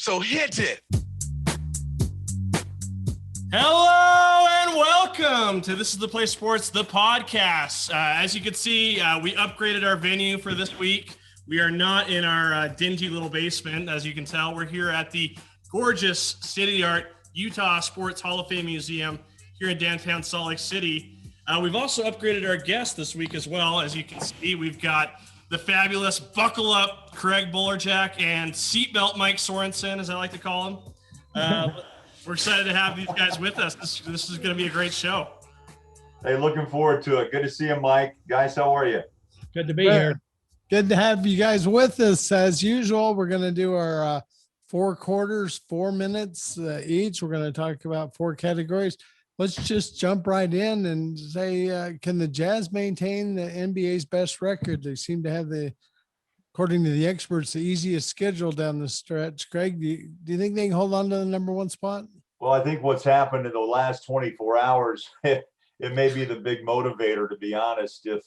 So hit it. Hello and welcome to This is the Play Sports, the podcast. As you can see, we upgraded our venue for this week. We are not in our dingy little basement. As you can tell, we're here at the gorgeous state-of-the-art Utah Sports Hall of Fame Museum here in downtown Salt Lake City. We've also upgraded our guest this week as well. As you can see, we've got the fabulous buckle up Craig Bolerjack and seatbelt Mike Sorensen, as I like to call him. We're excited to have these guys with us. This is going to be a great show. Hey, looking forward to it. Good to see you, Mike. Guys, how are you? Good to be here. Good to have you guys with us. As usual, we're going to do our 4 quarters, 4 minutes each. We're going to talk about 4 categories. Let's just jump right in and say, can the Jazz maintain the NBA's best record? They seem to have according to the experts, the easiest schedule down the stretch. Craig, do you think they can hold on to the number 1 spot? Well, I think what's happened in the last 24 hours, it may be the big motivator, to be honest. If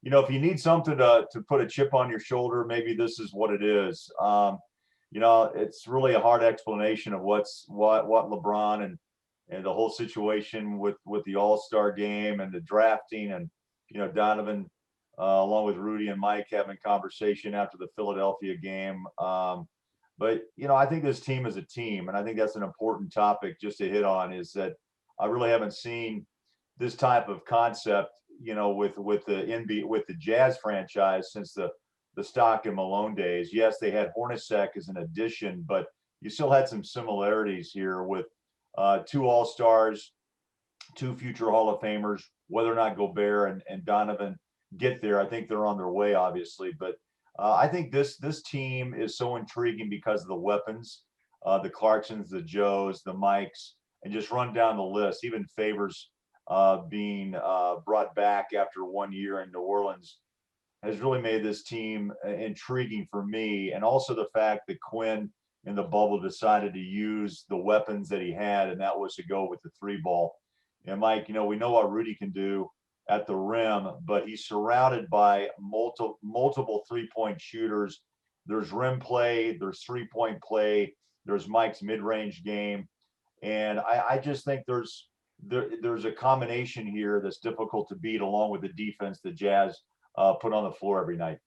you need something to put a chip on your shoulder, maybe this is what it is. It's really a hard explanation of what LeBron and the whole situation with the All-Star game and the drafting and, Donovan, along with Rudy and Mike having conversation after the Philadelphia game. But I think this team is a team, and I think that's an important topic just to hit on, is that I really haven't seen this type of concept, with the NBA, with the Jazz franchise since the Stock and Malone days. Yes, they had Hornacek as an addition, but you still had some similarities here with 2 All-Stars, 2 future Hall of Famers. Whether or not Gobert and Donovan get there, I think they're on their way, obviously. But I think this team is so intriguing because of the weapons, the Clarksons, the Joes, the Mikes, and just run down the list. Even Favors being brought back after 1 year in New Orleans has really made this team intriguing for me. And also the fact that Quinn in the bubble decided to use the weapons that he had, and that was to go with the 3-ball. And Mike, we know what Rudy can do at the rim, but he's surrounded by multiple 3-point shooters. There's rim play, there's 3-point play, there's Mike's mid-range game. And I just think there's a combination here that's difficult to beat, along with the defense the Jazz put on the floor every night.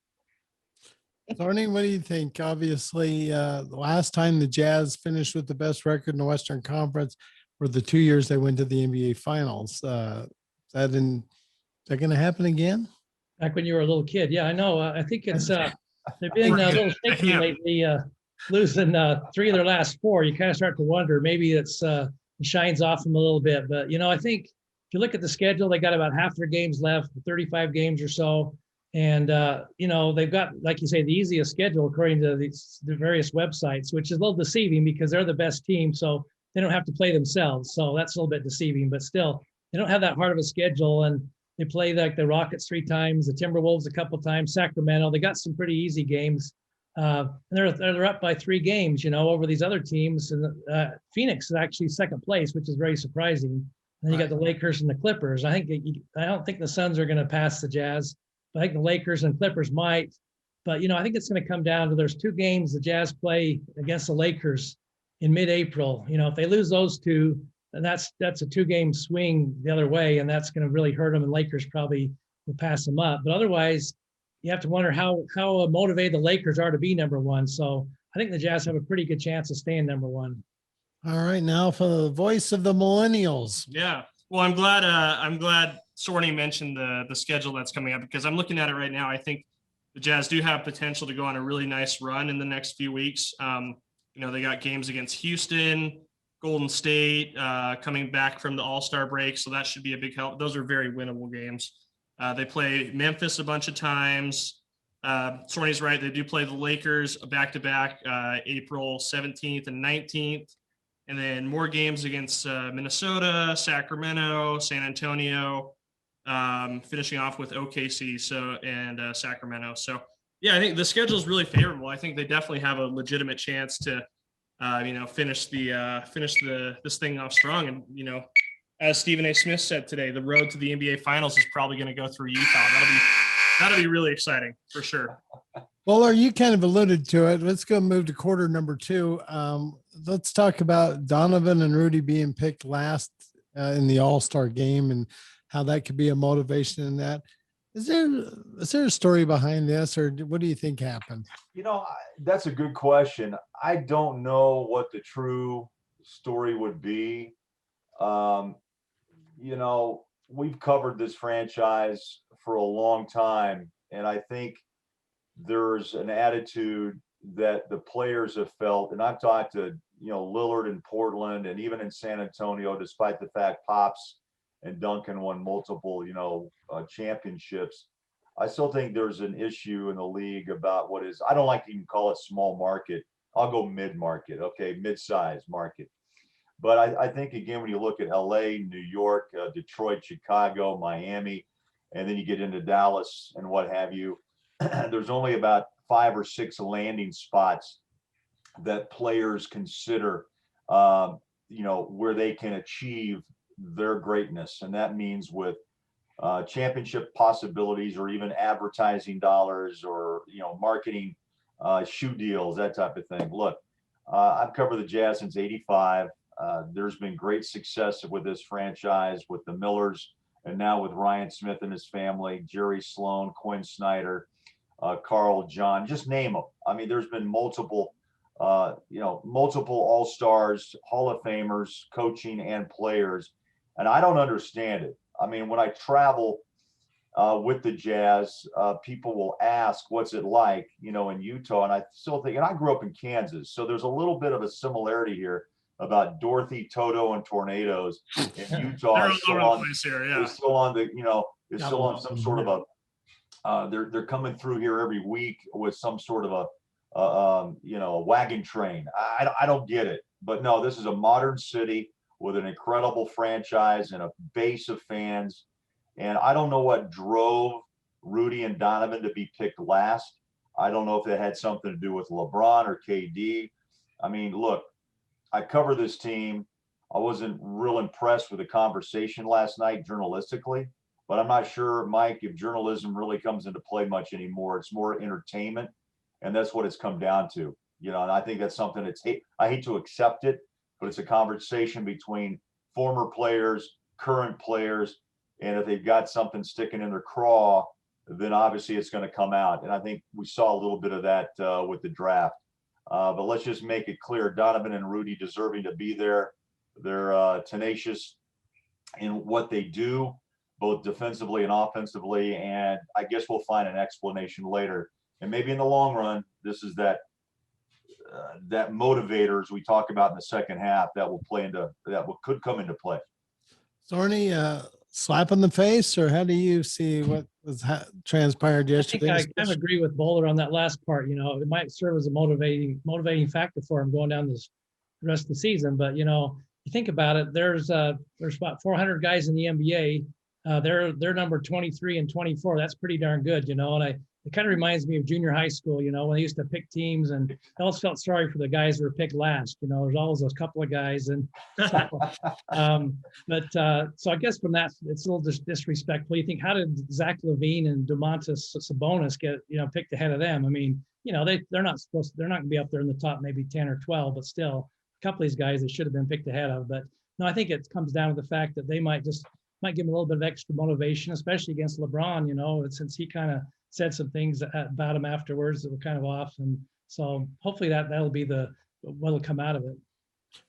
Thorny, what do you think? Obviously, the last time the Jazz finished with the best record in the Western Conference were the 2 years they went to the NBA Finals. Is that going to happen again? Back when you were a little kid. Yeah, I know. I think it's they've been a little shaky lately, losing 3 of their last 4. You kind of start to wonder, maybe it shines off them a little bit. But, I think if you look at the schedule, they got about half their games left, 35 games or so. And, they've got, like you say, the easiest schedule according to the various websites, which is a little deceiving because they're the best team. So they don't have to play themselves. So that's a little bit deceiving, but still, they don't have that hard of a schedule. And they play like the Rockets 3 times, the Timberwolves a couple times, Sacramento. They got some pretty easy games. And they're up by 3 games, over these other teams. And Phoenix is actually second place, which is very surprising. And then you got the Lakers and the Clippers. I don't think the Suns are going to pass the Jazz. I think the Lakers and Clippers might. But, I think it's going to come down to there's 2 games the Jazz play against the Lakers in mid-April. If they lose those 2, then that's a 2-game swing the other way, and that's going to really hurt them, and Lakers probably will pass them up. But otherwise, you have to wonder how motivated the Lakers are to be number 1. So I think the Jazz have a pretty good chance of staying number 1. All right, now for the voice of the millennials. Yeah. Well, I'm glad Sorny mentioned the schedule that's coming up, because I'm looking at it right now. I think the Jazz do have potential to go on a really nice run in the next few weeks. They got games against Houston, Golden State, coming back from the All-Star break, so that should be a big help. Those are very winnable games. They play Memphis a bunch of times. Sorny's right. They do play the Lakers back-to-back, April 17th and 19th. And then more games against Minnesota, Sacramento, San Antonio, finishing off with OKC and Sacramento. So, yeah, I think the schedule is really favorable. I think they definitely have a legitimate chance to, finish this thing off strong. And, as Stephen A. Smith said today, the road to the NBA Finals is probably going to go through Utah. That'll be really exciting for sure. Well, you kind of alluded to it. Let's go move to quarter number 2. Let's talk about Donovan and Rudy being picked last in the All-Star game and how that could be a motivation in that. Is there a story behind this, or what do you think happened? That's a good question. I don't know what the true story would be. Um, we've covered this franchise for a long time, and I think there's an attitude that the players have felt, and I've talked to, Lillard in Portland and even in San Antonio, despite the fact Pops and Duncan won multiple, championships. I still think there's an issue in the league about I don't like to even call it small market. I'll go mid-market, okay, mid-size market. But I think, again, when you look at LA, New York, Detroit, Chicago, Miami, and then you get into Dallas and what have you, there's only about 5 or 6 landing spots that players consider, where they can achieve their greatness. And that means with championship possibilities, or even advertising dollars, or, marketing, shoe deals, that type of thing. Look, I've covered the Jazz since '85. There's been great success with this franchise, with the Millers, and now with Ryan Smith and his family, Jerry Sloan, Quinn Snyder, Carl John, just name them. I mean, there's been multiple All-Stars, Hall of Famers, coaching and players. And I don't understand it. I mean, when I travel with the Jazz, people will ask, what's it like, in Utah? And I still think, and I grew up in Kansas, so there's a little bit of a similarity here about Dorothy, Toto, and tornadoes in Utah. They're all over the place here, yeah. It's still on the, it's still on some sort of a, they're coming through here every week with some sort of a wagon train. I don't get it, but no, this is a modern city with an incredible franchise and a base of fans. And I don't know what drove Rudy and Donovan to be picked last. I don't know if it had something to do with LeBron or KD. I mean, look, I cover this team. I wasn't real impressed with the conversation last night journalistically, but I'm not sure, Mike, if journalism really comes into play much anymore. It's more entertainment, and that's what it's come down to. And I think that's something I hate to accept it, but it's a conversation between former players, current players, and if they've got something sticking in their craw, then obviously it's going to come out. And I think we saw a little bit of that with the draft. But let's just make it clear, Donovan and Rudy deserving to be there. They're tenacious in what they do, both defensively and offensively. And I guess we'll find an explanation later. And maybe in the long run, this is that motivator, as we talk about in the second half, could come into play. Sorny, slap in the face, or how do you see what was transpired yesterday? I think I kind of agree with Bowler on that last part. It might serve as a motivating factor for him going down the rest of the season. But you think about it, there's about 400 guys in the NBA. They're number 23 and 24. That's pretty darn good, and it kind of reminds me of junior high school, when they used to pick teams, and I always felt sorry for the guys who were picked last. There's always those couple of guys, and so I guess from that, it's a little disrespectful. You think, how did Zach LaVine and Domantas Sabonis get picked ahead of them? I mean, they're not going to be up there in the top maybe 10 or 12, but still a couple of these guys they should have been picked ahead of. But no, I think it comes down to the fact that they might give them a little bit of extra motivation, especially against LeBron. Since he kind of said some things about him afterwards that were kind of off. And so hopefully that'll be what'll come out of it.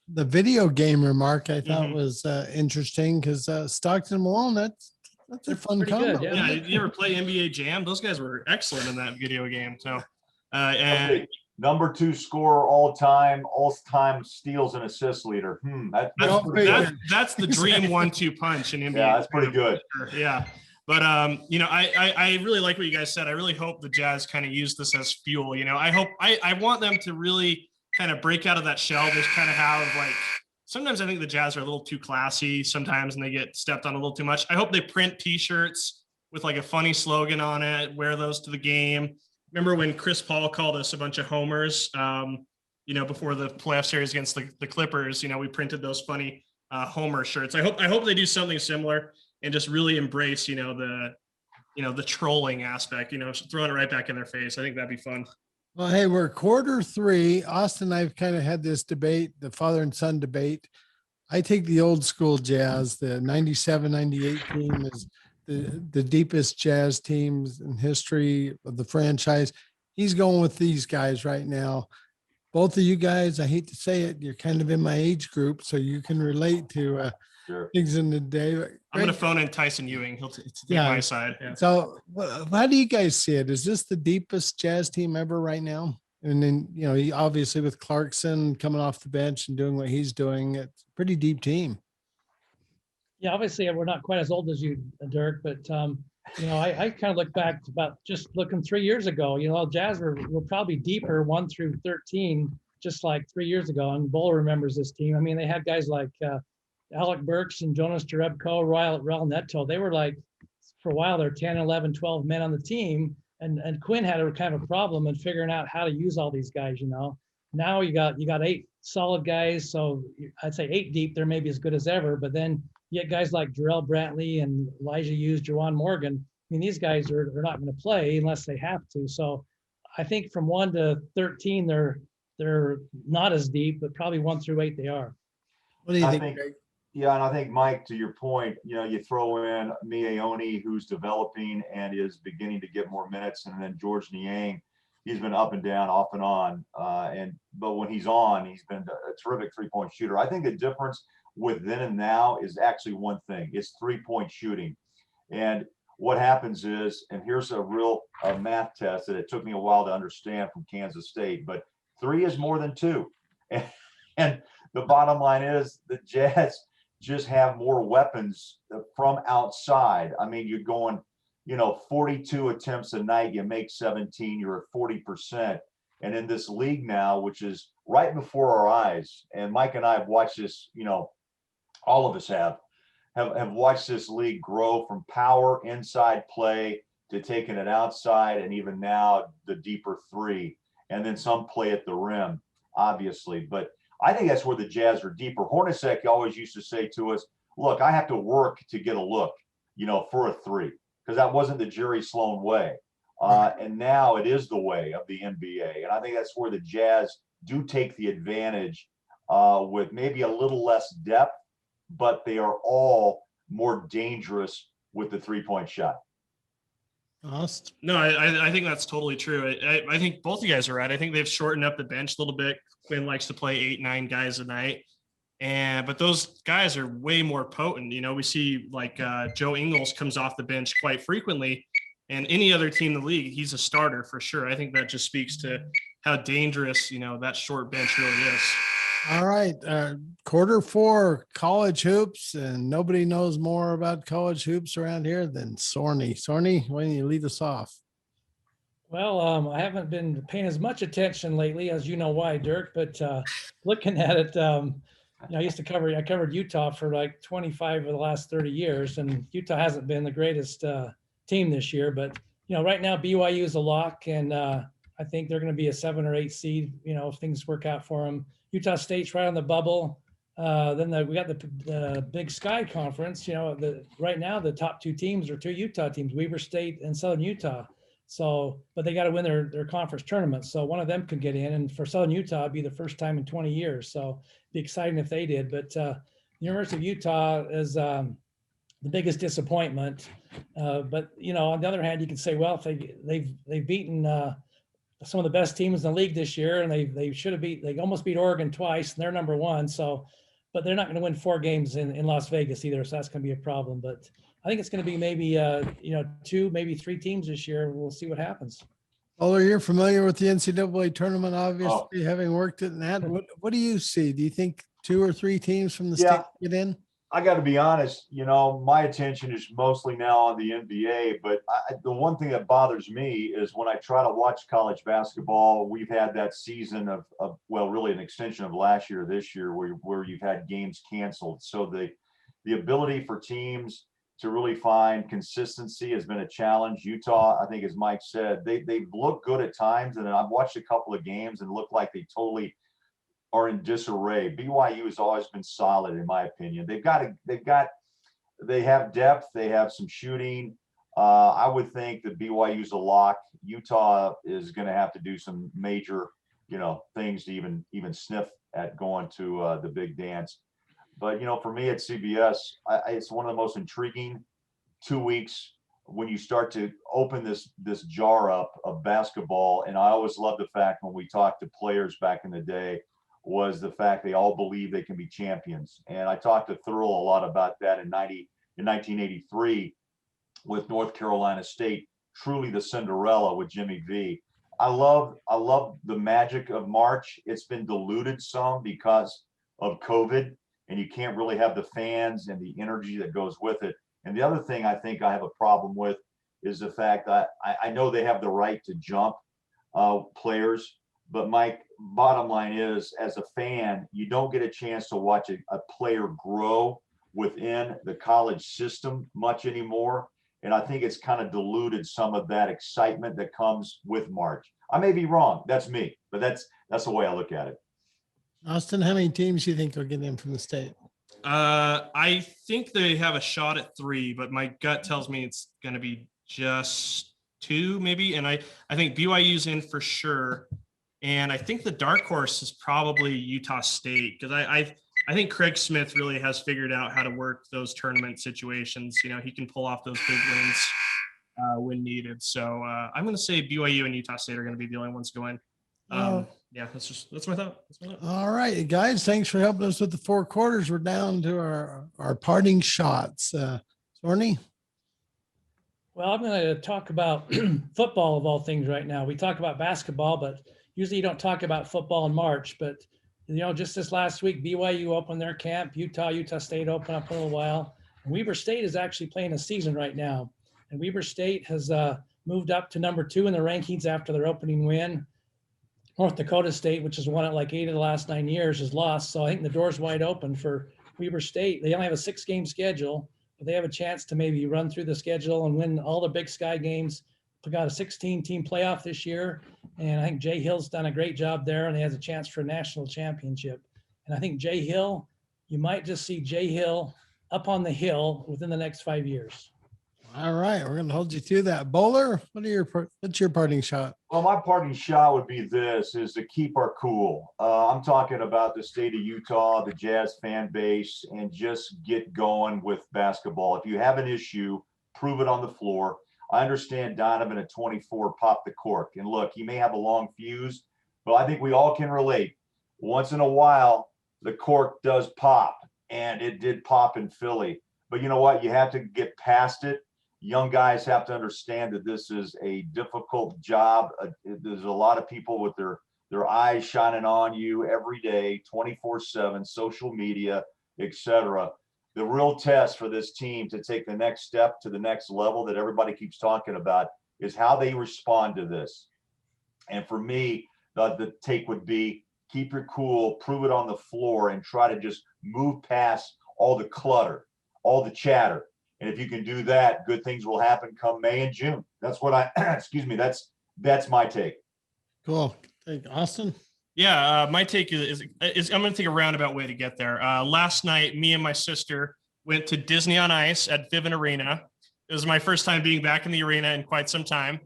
The video game remark I thought was interesting, because Stockton and Malone, that's a fun combo. Good, yeah. You ever play NBA Jam? Those guys were excellent in that video game. So, and number 2 scorer all-time steals and assists leader. That's the dream 1-2 punch in NBA. Yeah, that's pretty good. Yeah. But, I really like what you guys said. I really hope the Jazz kind of use this as fuel. I want them to really kind of break out of that shell. They kind of have sometimes I think the Jazz are a little too classy sometimes, and they get stepped on a little too much. I hope they print t-shirts with a funny slogan on it, wear those to the game. Remember when Chris Paul called us a bunch of homers, before the playoff series against the Clippers, we printed those funny homer shirts. I hope they do something similar and just really embrace, the the trolling aspect, throwing it right back in their face. I think that'd be fun. Well, hey, we're quarter three. Austin and I've kind of had this debate, the father and son debate. I take the old school Jazz. The 97, 98 team is the deepest Jazz teams in history of the franchise. He's going with these guys right now. Both of you guys, I hate to say it, you're kind of in my age group, so you can relate to Sure. things in the day. I'm going to phone in Tyson Ewing. He'll take my side. Yeah. So how do you guys see it? Is this the deepest Jazz team ever right now? And then, he obviously with Clarkson coming off the bench and doing what he's doing, it's a pretty deep team. Yeah, obviously we're not quite as old as you, Dirk, but I kind of look back about just looking 3 years ago. Jazz were probably deeper 1 through 13, just like 3 years ago. And Bowler remembers this team. I mean, they had guys like Alec Burks and Jonas Jerebko, Raul Neto. They were like, for a while, they're 10, 11, 12 men on the team. And Quinn had a kind of a problem in figuring out how to use all these guys. Now you got 8 solid guys. So I'd say 8 deep. They're maybe as good as ever. But then you get guys like Jarrell Brantley and Elijah Hughes, Jawan Morgan. I mean, these guys are not going to play unless they have to. So I think from 1 to 13, they're not as deep, but probably 1 through 8 they are. What do you think, Greg? Yeah, and I think, Mike, to your point, you throw in Miaoni, who's developing and is beginning to get more minutes, and then George Niang, he's been up and down, off and on. But when he's on, he's been a terrific three-point shooter. I think the difference with then and now is actually one thing: it's three-point shooting. And what happens is, and here's a real math test that it took me a while to understand from Kansas State, but 3 is more than 2. And the bottom line is the Jazz just have more weapons from outside. I mean, you're going, 42 attempts a night, you make 17, you're at 40%. And in this league now, which is right before our eyes, and Mike and I have watched this, all of us have watched this league grow from power inside play to taking it outside, and even now the deeper 3, and then some play at the rim, obviously. But I think that's where the Jazz are deeper. Hornacek always used to say to us, look, I have to work to get a look, for a 3, because that wasn't the Jerry Sloan way. And now it is the way of the NBA. And I think that's where the Jazz do take the advantage with maybe a little less depth, but they are all more dangerous with the three-point shot. No, I think that's totally true. I think both of you guys are right. I think they've shortened up the bench a little bit. Quinn likes to play 8, 9 guys a night. But those guys are way more potent. We see like Joe Ingles comes off the bench quite frequently, and any other team in the league, he's a starter for sure. I think that just speaks to how dangerous, that short bench really is. All right. Quarter 4 college hoops, and nobody knows more about college hoops around here than Sorny. Sorny, why don't you lead us off? Well, I haven't been paying as much attention lately, as you know why, Dirk, but looking at it, I covered Utah for like 25 of the last 30 years, and Utah hasn't been the greatest team this year, but right now BYU is a lock, and I think they're going to be a 7 or 8 seed, if things work out for them. Utah State's right on the bubble. Then we got the Big Sky Conference. Right now the top 2 teams are 2 Utah teams, Weber State and Southern Utah. So, but they got to win their conference tournament. So one of them could get in, and for Southern Utah, it'd be the first time in 20 years. So it'd be exciting if they did. But the University of Utah is the biggest disappointment. But on the other hand, you can say, well, if they've beaten some of the best teams in the league this year, and they almost beat Oregon twice, and they're number 1. So, but they're not going to win 4 games in Las Vegas either. So that's going to be a problem. But I think it's going to be maybe 2, maybe 3 teams this year. We'll see what happens. Well, you're familiar with the NCAA tournament, obviously, having worked in that. What do you see? Do you think 2 or 3 teams from the state get in? I got to be honest, my attention is mostly now on the NBA, but the one thing that bothers me is when I try to watch college basketball, we've had that season of really an extension of last year, this year, where you've had games canceled. So the ability for teams to really find consistency has been a challenge. Utah, I think, as Mike said, they've looked good at times, and I've watched a couple of games and look like they totally are in disarray. BYU has always been solid, in my opinion. They have depth, they have some shooting, I would think that BYU's a lock. Utah is going to have to do some major, things to even sniff at going to the big dance. But, for me at CBS, it's one of the most intriguing 2 weeks when you start to open this jar up of basketball. And I always love the fact when we talked to players back in the day was the fact they all believe they can be champions. And I talked to Thurl a lot about that in 1983 with North Carolina State, truly the Cinderella with Jimmy V. I love the magic of March. It's been diluted some because of COVID, and you can't really have the fans and the energy that goes with it. And the other thing I think I have a problem with is the fact that I know they have the right to jump players, but Mike, bottom line is, as a fan, you don't get a chance to watch a player grow within the college system much anymore. And I think it's kind of diluted some of that excitement that comes with March. I may be wrong. That's me, but that's the way I look at it. Austin, how many teams do you think will get in from the state? I think they have a shot at 3, but my gut tells me it's going to be just 2 maybe. And I think BYU's in for sure. And I think the dark horse is probably Utah State, because I think Craig Smith really has figured out how to work those tournament situations. He can pull off those big wins when needed. So I'm going to say BYU and Utah State are going to be the only ones going. Yeah, that's my thought. All right, guys, thanks for helping us with the 4 quarters. We're down to our parting shots. Sorny? Well, I'm going to talk about football of all things right now. We talk about basketball, but usually you don't talk about football in March. But, just this last week, BYU opened their camp. Utah State opened up a little while. And Weber State is actually playing a season right now. And Weber State has moved up to number 2 in the rankings after their opening win. North Dakota State, which has won it like 8 of the last 9 years, has lost. So I think the door's wide open for Weber State. They only have a 6-game schedule, but they have a chance to maybe run through the schedule and win all the Big Sky games. We got a 16-team playoff this year, and I think Jay Hill's done a great job there, and he has a chance for a national championship. And I think Jay Hill, you might just see Jay Hill up on the hill within the next 5 years. All right, we're going to hold you to that. Bowler, what's your parting shot? Well, my parting shot would be is to keep our cool. I'm talking about the state of Utah, the Jazz fan base, and just get going with basketball. If you have an issue, prove it on the floor. I understand Donovan at 24 popped the cork. And look, he may have a long fuse, but I think we all can relate. Once in a while, the cork does pop, and it did pop in Philly. But you know what? You have to get past it. Young guys have to understand that this is a difficult job. There's a lot of people with their eyes shining on you every day, 24/7, social media, etc. The real test for this team to take the next step to the next level that everybody keeps talking about is how they respond to this. And for me, the take would be keep your cool, prove it on the floor, and try to just move past all the clutter, all the chatter. And if you can do that, good things will happen come May and June. That's what that's my take. Cool. Thank you, Austin. Yeah, my take is I'm going to take a roundabout way to get there. Last night, me and my sister went to Disney on Ice at Vivint Arena. It was my first time being back in the arena in quite some time.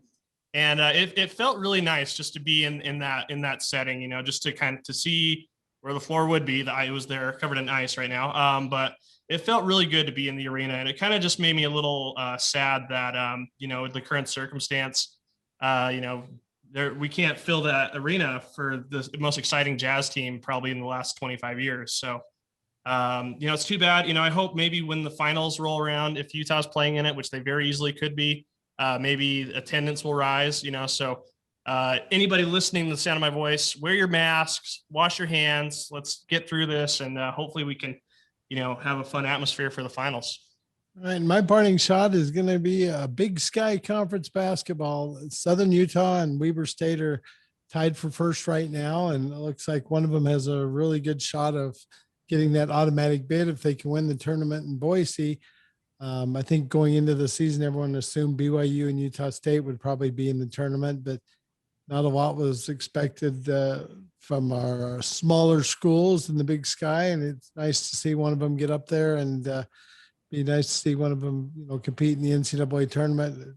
And it felt really nice just to be in that setting, just to see where the floor would be. It was there covered in ice right now. But it felt really good to be in the arena, and it kind of just made me a little sad that, the current circumstance, we can't fill that arena for the most exciting Jazz team probably in the last 25 years. So, it's too bad. I hope maybe when the finals roll around, if Utah's playing in it, which they very easily could be, maybe attendance will rise, So anybody listening to the sound of my voice, wear your masks, wash your hands. Let's get through this, and hopefully we can have a fun atmosphere for the finals. All right. My parting shot is going to be a Big Sky Conference basketball. Southern Utah and Weber State are tied for first right now. And it looks like one of them has a really good shot of getting that automatic bid if they can win the tournament in Boise. I think going into the season, everyone assumed BYU and Utah State would probably be in the tournament, but not a lot was expected from our smaller schools in the Big Sky, and it's nice to see one of them get up there and be nice to see one of them, compete in the NCAA tournament.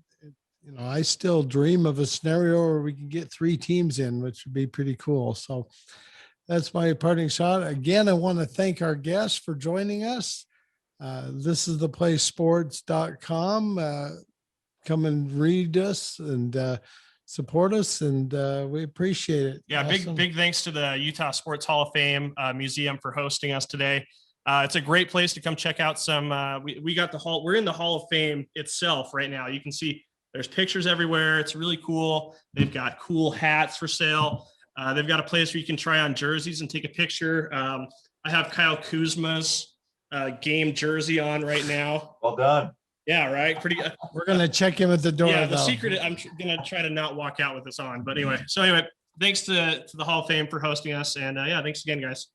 I still dream of a scenario where we can get 3 teams in, which would be pretty cool. So that's my parting shot. Again, I want to thank our guests for joining us. This is theplaysports.com. Come and read us and support us, and we appreciate it. Yeah, Awesome. big thanks to the Utah Sports Hall of Fame Museum for hosting us today. It's a great place to come check out some. We got the hall. We're in the Hall of Fame itself right now. You can see there's pictures everywhere. It's really cool. They've got cool hats for sale. They've got a place where you can try on jerseys and take a picture. I have Kyle Kuzma's game jersey on right now. Well done. Yeah, right. Pretty good. We're going to check him at the door. Yeah, the though. secret, I'm going to try to not walk out with this on. But anyway, thanks to the Hall of Fame for hosting us. And yeah, thanks again, guys.